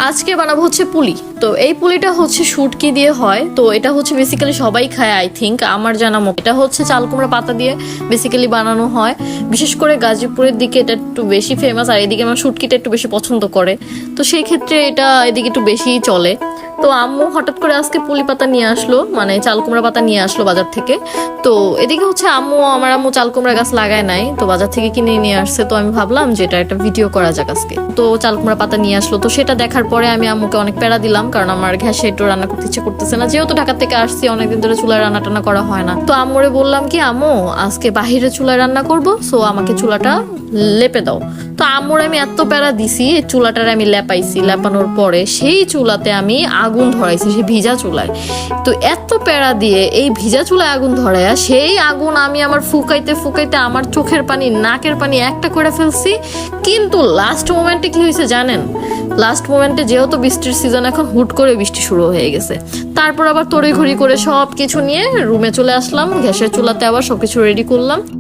আজকে বানাবো হচ্ছে পুলি। তো এই পুলিটা হচ্ছে শুটকি দিয়ে হয়। তো এটা হচ্ছে বেসিক্যালি সবাই খায়, আই থিঙ্ক, আমার জানা মতো। এটা হচ্ছে চাল কুমড়া পাতা দিয়ে বেসিক্যালি বানানো হয়। বিশেষ করে গাজীপুরের দিকে এটা একটু বেশি ফেমাস, আর এদিকে আমার শুটকিটা একটু বেশি পছন্দ করে। তো সেই ক্ষেত্রে এটা এদিকে একটু বেশিই চলে। তো আম্মু হঠাৎ করে আজকে পুলি পাতা নিয়ে আসলো, মানে চাল কুমড়া পাতা নিয়ে আসলো বাজার থেকে। তো এদিকে হচ্ছে আমার আম্মু চাল কুমড়া গাছ লাগায় নাই, তো বাজার থেকে কিনে নিয়ে আসছে। তো আমি ভাবলাম যে এটা একটা ভিডিও করা যাক আজকে। তো চাল কুমড়া পাতা নিয়ে আসলো, তো সেটা দেখার পরে আমি আম্মুকে অনেক প্যারা দিলাম, কারণ আমার গ্যাসে একটু রান্না করতে ইচ্ছে করতেছে না, যেহেতু ঢাকা থেকে আসছি, অনেকদিন ধরে চুলায় রান্না টান্না করা হয় না। তো আম্মুরে বললাম কি, আম্মু আজকে বাহিরে চুলায় রান্না করব, সো আমাকে চুলাটা লেপে দাও। তো আম্মুর আমি এত প্যারা দিছি, চুলাটার আমি লেপাইছি। লেপানোর পরে সেই চুলাতে আমি আগুন ধরাইছি, সেই ভিজা চুলায়। তো এত প্যারা দিয়ে এই ভিজা চুলায় আগুন ধরাইয়া সেই আগুন আমি আমার ফুকাইতে ফুকাইতে আমার চোখের পানি নাকের পানি একটা করে ফেলছি। কিন্তু লাস্ট মোমেন্টে কি হয়েছে জানেন? লাস্ট মোমেন্টে যেহেতু বৃষ্টির সিজন, এখন হুট করে বৃষ্টি শুরু হয়ে গেছে। তারপর আবার তড়িঘড়ি করে সব কিছু নিয়ে রুমে চলে আসলাম, গ্যাসের চুলাতে আবার সবকিছু রেডি করলাম।